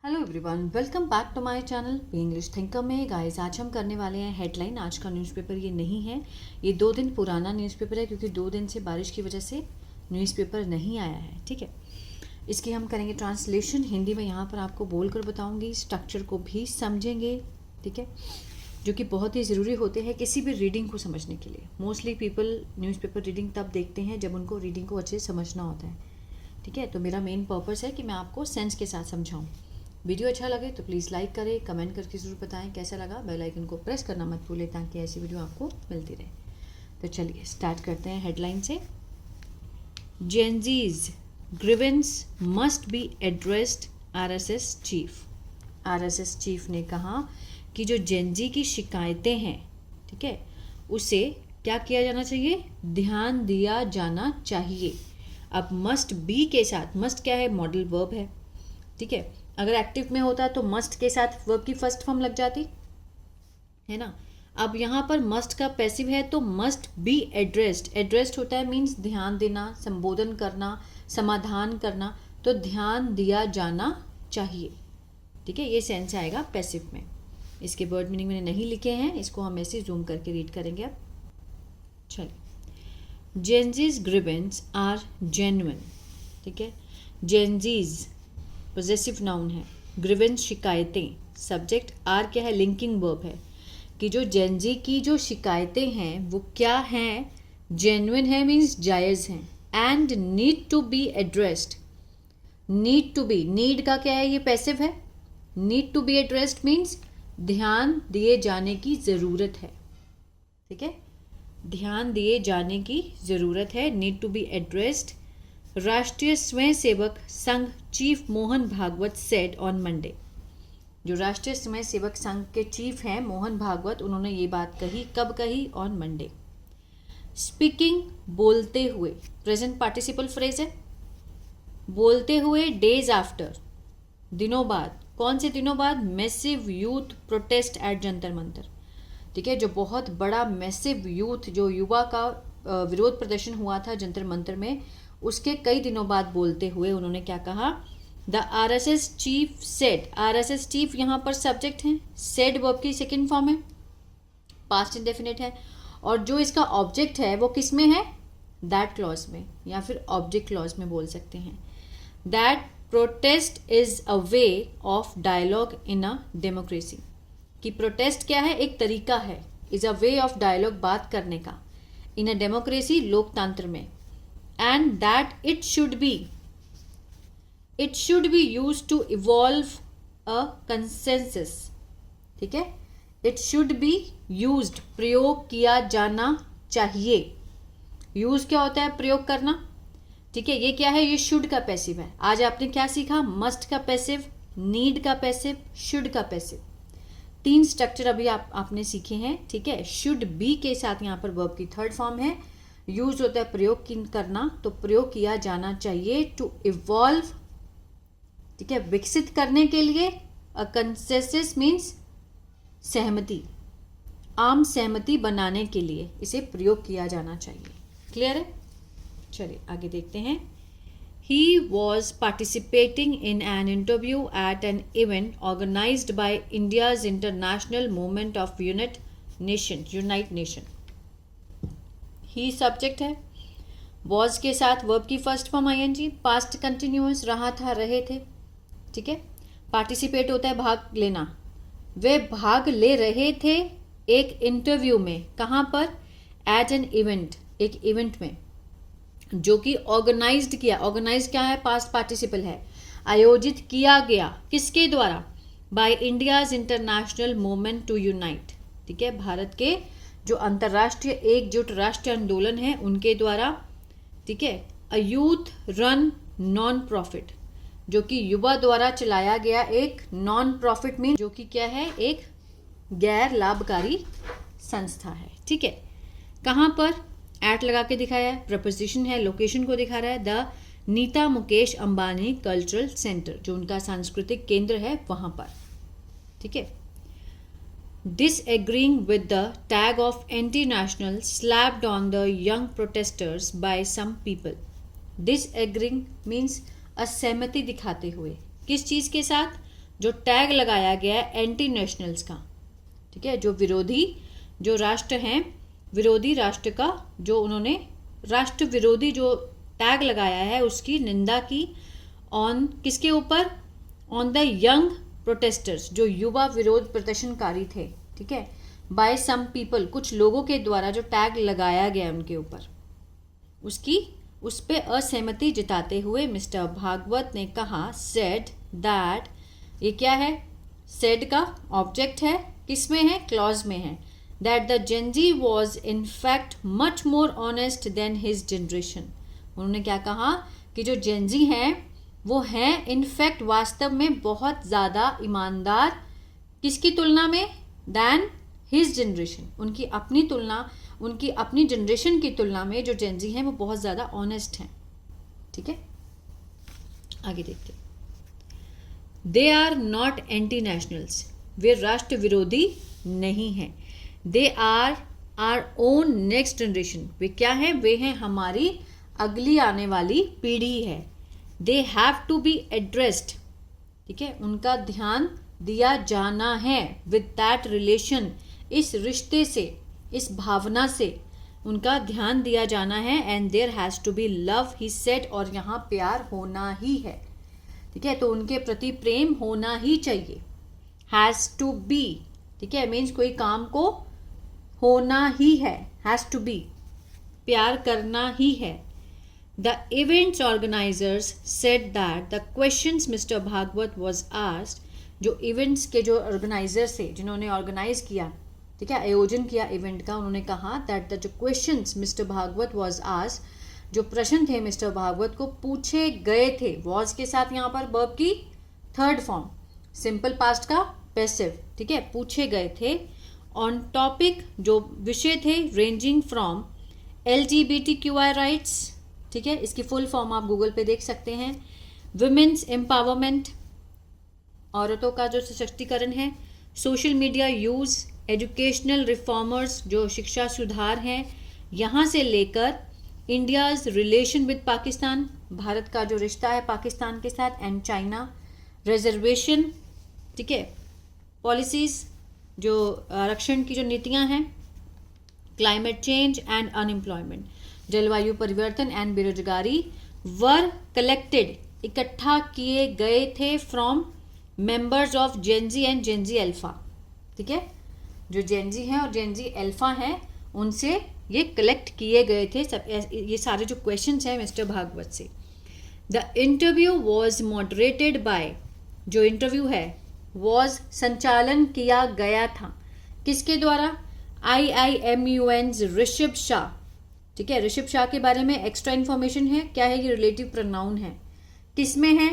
Hello everyone, welcome back to my channel Be English Thinker में। Guys, आज हम करने वाले हैं हेडलाइन। आज का न्यूज़पेपर ये नहीं है, ये 2 दिन पुराना न्यूज़पेपर है क्योंकि 2 दिन से बारिश की वजह से न्यूज़पेपर नहीं आया है। ठीक है, इसकी हम करेंगे ट्रांसलेशन हिंदी में। यहाँ पर आपको बोल कर बताऊँगी, स्ट्रक्चर को भी समझेंगे। ठीक है, जो कि बहुत ही ज़रूरी होते हैं किसी भी रीडिंग को समझने के लिए। मोस्टली पीपल न्यूज़पेपर रीडिंग तब देखते हैं जब उनको रीडिंग को अच्छे से समझना होता है। ठीक है, तो मेरा मेन पर्पस है कि मैं आपको सेंस के साथ समझाऊँ। वीडियो अच्छा लगे तो प्लीज़ लाइक करें, कमेंट करके ज़रूर बताएं कैसा लगा। बेल आइकन को प्रेस करना मत भूलें ताकि ऐसी वीडियो आपको मिलती रहे। तो चलिए स्टार्ट करते हैं हेडलाइन से। Gen Zs grievance must be addressed RSS chief. RSS chief ने कहा कि जो जेनजी की शिकायतें हैं, ठीक है, उसे क्या किया जाना चाहिए, ध्यान दिया जाना चाहिए। अब मस्ट बी के साथ, मस्ट क्या है, मॉडल वर्ब है। ठीक है, अगर एक्टिव में होता तो मस्ट के साथ वर्ब की फर्स्ट फॉर्म लग जाती है ना। अब यहाँ पर मस्ट का पैसिव है तो मस्ट बी एड्रेस्ड। एड्रेस्ड होता है मीन्स ध्यान देना, संबोधन करना, समाधान करना। तो ध्यान दिया जाना चाहिए। ठीक है, ये सेंस आएगा पैसिव में। इसके वर्ड मीनिंग मैंने नहीं लिखे हैं, इसको हम ऐसे जूम करके रीड करेंगे। अब चलिए, जेनजीज ग्रीवेंस आर जेन्युइन। ठीक है, जेनजीज पोजेसिव नाउन है, ग्रीवेंस शिकायतें, सब्जेक्ट आर क्या है, लिंकिंग वर्ब है। कि जो जेनजी की जो शिकायतें हैं वो क्या हैं, जेन्युइन है मीन्स जायज़ हैं, and need to be addressed. Need to be, need का क्या है, ये पैसिव है। Need to be addressed means ध्यान दिए जाने की ज़रूरत है। ठीक है, ध्यान दिए जाने की ज़रूरत है, need to be addressed. Rashtriya Swayamsevak Sangh chief Mohan Bhagwat said on Monday. जो राष्ट्रीय स्वयंसेवक संघ के चीफ हैं मोहन भागवत, उन्होंने ये बात कही, कब कही, ऑन मंडे। स्पीकिंग, बोलते हुए, प्रेजेंट पार्टिसिपल फ्रेज है। बोलते हुए, डेज आफ्टर, दिनों बाद। कौन से दिनों बाद, massive youth protest at Jantar Mantar. ठीक है, जो बहुत बड़ा मैसिव यूथ, जो युवा का विरोध प्रदर्शन हुआ था जंतर मंतर में, उसके कई दिनों बाद बोलते हुए उन्होंने क्या कहा, the RSS chief said. RSS chief यहाँ पर सब्जेक्ट है, सेड वर्ब की सेकेंड फॉर्म है, पास्ट इंडेफिनिट है, और जो इसका ऑब्जेक्ट है वो किस में है, दैट क्लॉज में, या फिर ऑब्जेक्ट क्लॉज में बोल सकते हैं। That protest is a way of dialogue in a democracy. कि प्रोटेस्ट क्या है, एक तरीका है, is a way of dialogue, बात करने का, इन अ डेमोक्रेसी, लोकतंत्र में। And that it should be used to evolve a consensus. ठीक है, it should be used, प्रयोग किया जाना चाहिए। यूज क्या होता है, प्रयोग करना। ठीक है, ये क्या है, ये शुड का पैसिव है। आज आपने क्या सीखा, मस्ट का पैसिव, नीड का पैसिव, शुड का पैसिव। 3 स्ट्रक्चर अभी आपने सीखे हैं। ठीक है, शुड बी के साथ यहाँ पर वर्ब की थर्ड फॉर्म है। यूज होता है प्रयोग करना, तो प्रयोग किया जाना चाहिए। टू इवॉल्व, ठीक है, विकसित करने के लिए। अ कंसेंसस मीन्स सहमति, आम सहमति बनाने के लिए इसे प्रयोग किया जाना चाहिए। क्लियर है, चलिए आगे देखते हैं। He was participating in an interview at an event organised by India's international movement of unite nation. He subject है, वॉज के साथ वर्ब की first form I N G, past continuous, रहा था, रहे थे। ठीक है, पार्टिसिपेट होता है भाग लेना। वे भाग ले रहे थे एक इंटरव्यू में, कहाँ पर, एट एन इवेंट, एक इवेंट में, जो कि ऑर्गेनाइज्ड किया। ऑर्गेनाइज क्या है, पास्ट पार्टिसिपल है, आयोजित किया गया, किसके द्वारा, by India's international movement to unite. ठीक है, भारत के जो अंतर्राष्ट्रीय एकजुट राष्ट्रीय आंदोलन है उनके द्वारा। ठीक है, a youth run non profit, जो कि युवा द्वारा चलाया गया एक नॉन प्रॉफिट मीन, जो कि क्या है, एक गैर लाभकारी संस्था है। ठीक है, कहाँ पर, एट लगा के दिखाया है, प्रपोजिशन है, लोकेशन को दिखा रहा है, the Nita Mukesh Ambani cultural centre, जो उनका सांस्कृतिक केंद्र है वहां पर। ठीक है, disagreeing with the tag of anti-national slapped on the young protesters by some people. Disagreeing means असहमति दिखाते हुए, किस चीज़ के साथ, जो टैग लगाया गया है एंटी नेशनल्स का, ठीक है, जो विरोधी जो राष्ट्र हैं, विरोधी राष्ट्र का जो उन्होंने राष्ट्र विरोधी जो टैग लगाया है उसकी निंदा की। ऑन किसके ऊपर? ऑन द यंग प्रोटेस्टर्स, जो युवा विरोध प्रदर्शनकारी थे, ठीक है, बाय सम पीपल, कुछ लोगों के द्वारा जो टैग लगाया गया उनके ऊपर, उसकी उस पे असहमति जताते हुए मिस्टर भागवत ने कहा, सेड दैट, ये क्या है? सेड का ऑब्जेक्ट है, किसमें है? क्लॉज में है, that the Gen Z was in fact much more honest than his generation. उन्होंने क्या कहा कि जो जेनजी हैं वो हैं इनफैक्ट वास्तव में बहुत ज़्यादा ईमानदार, किसकी तुलना में? दैन हिज जनरेशन, उनकी अपनी तुलना, उनकी अपनी जनरेशन की तुलना में जो जेनजी हैं वो बहुत ज़्यादा ऑनेस्ट हैं, ठीक है। आगे देखते हैं। They are not anti nationals, वे राष्ट्र विरोधी नहीं हैं। They are our own next generation, वे क्या हैं? वे हैं हमारी अगली आने वाली पीढ़ी है। They have to be addressed, ठीक है, उनका ध्यान दिया जाना है। विद दैट रिलेशन, इस रिश्ते से, इस भावना से उनका ध्यान दिया जाना है। And there has to be love, he said, और यहाँ प्यार होना ही है, ठीक है, तो उनके प्रति प्रेम होना ही चाहिए। हैज़ टू बी, ठीक है, मीन्स कोई काम को होना ही है, हैज़ टू बी, प्यार करना ही है। The events organizers said that the questions Mr. Bhagwat was asked, जो इवेंट्स के जो ऑर्गेनाइजर्स थे, जिन्होंने ऑर्गेनाइज किया, ठीक है, आयोजन किया इवेंट का, उन्होंने कहा दैट द जो questions mister Bhagwat was asked, जो प्रश्न थे मिस्टर भागवत को पूछे गए थे, वॉज के साथ यहाँ पर वर्ब की थर्ड फॉर्म, सिंपल पास्ट का पैसिव, ठीक है, पूछे गए थे ऑन टॉपिक, जो विषय थे, रेंजिंग फ्रॉम LGBTQI राइट्स, ठीक है, इसकी फुल फॉर्म आप गूगल पे देख सकते हैं, वुमेन्स एम्पावरमेंट, औरतों का जो सशक्तिकरण है, social media use, educational reformers, जो शिक्षा सुधार हैं, यहाँ से लेकर India's relation with Pakistan, Bharat का जो रिश्ता है पाकिस्तान के साथ, एंड चाइना, रिजर्वेशन, ठीक है, पॉलिसीज़, जो आरक्षण की जो नीतियाँ हैं, क्लाइमेट चेंज एंड अनएम्प्लॉयमेंट, जलवायु परिवर्तन एंड बेरोजगारी, वर कलेक्टेड, इकट्ठा किए गए थे from members of Gen Z and Gen Z alpha, ठीक है, जो जेनजी हैं और जेनजी अल्फा हैं उनसे ये कलेक्ट किए गए थे सब, ये सारे जो क्वेश्चंस हैं मिस्टर भागवत से। The interview was moderated by, जो इंटरव्यू है वॉज संचालन किया गया था, किसके द्वारा? IIMUN's ऋषभ शाह, ठीक है, ऋषभ शाह के बारे में एक्स्ट्रा इन्फॉर्मेशन है, क्या है ये? रिलेटिव प्रोनाउन है, किस में है?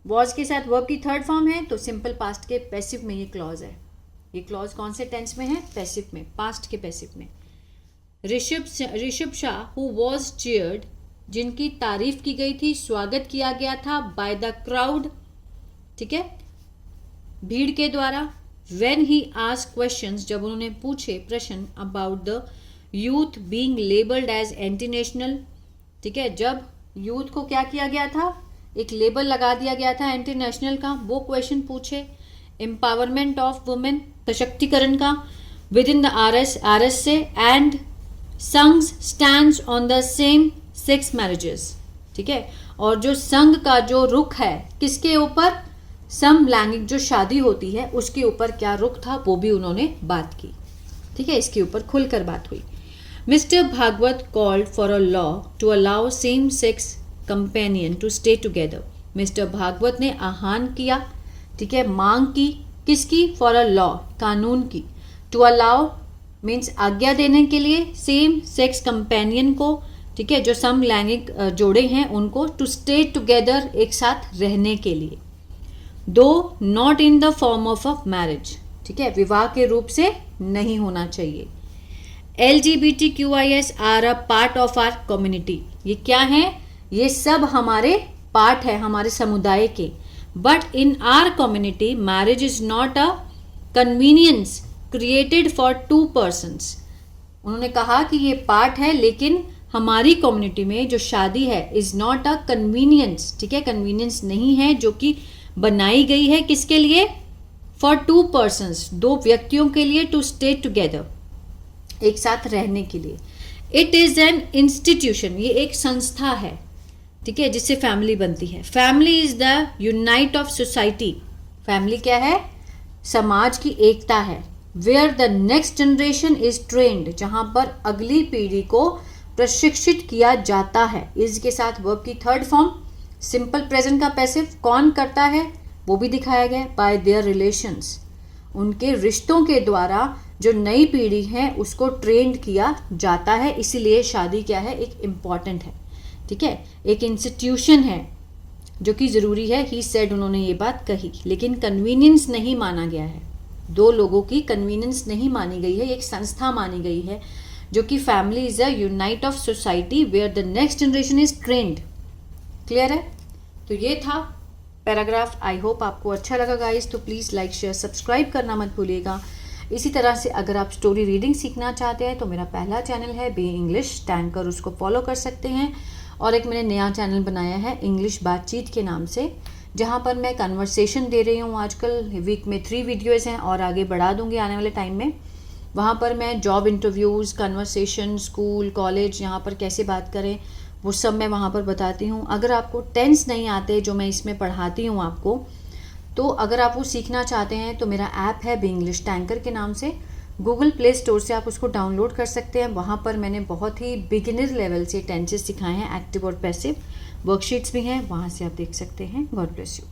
वॉज के साथ वर्ब की थर्ड फॉर्म है, तो सिंपल पास्ट के पैसिव में ये क्लॉज है। ये क्लॉज कौन से टेंस में है? पैसिव में, पास्ट के पैसिव में। Rishabh Shah who was cheered, जिनकी तारीफ की गई थी, स्वागत किया गया था, बाय द क्राउड, ठीक है, भीड़ के द्वारा। व्हेन ही आस्क्ड क्वेश्चंस, जब उन्होंने पूछे प्रश्न, about the youth being labelled as anti national, ठीक है, जब यूथ को क्या किया गया था? एक लेबल लगा दिया गया था एंटी नेशनल का, वो क्वेश्चन पूछे। एम्पावरमेंट ऑफ वुमेन, सशक्तिकरण का, विद इन द आरएस से, एंड संघ stands on the same sex marriages, ठीक है, और जो संघ का जो रुख है किसके ऊपर? समलैंगिक जो शादी होती है उसके ऊपर क्या रुख था, वो भी उन्होंने बात की, ठीक है, इसके ऊपर खुलकर बात हुई। Mister Bhagwat called for a law to allow same sex companion to stay together. Mister Bhagwat ने आह्वान किया, ठीक है, मांग की, किसकी? फॉर अ लॉ, कानून की, टू अलाउ मीन्स आज्ञा देने के लिए, सेम सेक्स कंपेनियन को, ठीक है, जो समलैंगिक जोड़े हैं उनको, टू स्टे टुगेदर, एक साथ रहने के लिए, दो not in the form of a marriage, ठीक है, विवाह के रूप से नहीं होना चाहिए। LGBTQIS are a part of our community, ये क्या है? ये सब हमारे पार्ट है, हमारे समुदाय के। But in are community marriage is not a convenience created for to persons. उन्होंने कहा कि ये पार्ट है, लेकिन हमारी कम्युनिटी में जो शादी है इज नॉट अ कन्वीनियंस, ठीक है, कन्वीनियंस नहीं है जो कि बनाई गई है किसके लिए? फॉर 2 persons, 2 व्यक्तियों के लिए, टू स्टे टुगेदर, एक साथ रहने के लिए। इट इज एन इंस्टीट्यूशन, ये एक संस्था है, ठीक है, जिससे फैमिली बनती है। Family is the unite of society, family क्या है? समाज की एकता है। Where the next generation is trained, जहां पर अगली पीढ़ी को प्रशिक्षित किया जाता है। इज के साथ वर्ब की थर्ड फॉर्म, सिंपल प्रेजेंट का पैसिव, कौन करता है वो भी दिखाया गया, बाय देयर रिलेशंस, उनके रिश्तों के द्वारा जो नई पीढ़ी है उसको ट्रेंड किया जाता है। इसीलिए शादी क्या है? एक इम्पॉर्टेंट है, ठीक है, एक इंस्टीट्यूशन है जो कि ज़रूरी है। ही सेड, उन्होंने ये बात कही, लेकिन कन्वीनियंस नहीं माना गया है, 2 लोगों की कन्वीनियंस नहीं मानी गई है, एक संस्था मानी गई है जो कि family is a unite of society where the next generation is trained. Clear है? तो ये था पैराग्राफ। आई होप आपको अच्छा लगा गाइस, तो प्लीज़ लाइक शेयर सब्सक्राइब करना मत भूलिएगा। इसी तरह से अगर आप स्टोरी रीडिंग सीखना चाहते हैं तो मेरा पहला चैनल है बी इंग्लिश टैंकर, उसको फॉलो कर सकते हैं। और एक मैंने नया चैनल बनाया है इंग्लिश बातचीत के नाम से, जहाँ पर मैं कन्वर्सेशन दे रही हूँ आजकल। वीक में 3 वीडियोज़ हैं और आगे बढ़ा दूँगी आने वाले टाइम में। वहाँ पर मैं job interviews, conversation, school, college, यहाँ पर कैसे बात करें वो सब मैं वहाँ पर बताती हूँ। अगर आपको टेंस नहीं आते जो मैं इसमें पढ़ाती हूँ आपको, तो अगर आप वो सीखना चाहते हैं तो मेरा ऐप है बी इंग्लिश टैंकर के नाम से, गूगल प्ले स्टोर से आप उसको डाउनलोड कर सकते हैं। वहाँ पर मैंने बहुत ही बिगिनर लेवल से टेंसेस सिखाए हैं, एक्टिव और पैसिव, वर्कशीट्स भी हैं, वहाँ से आप देख सकते हैं। God bless you.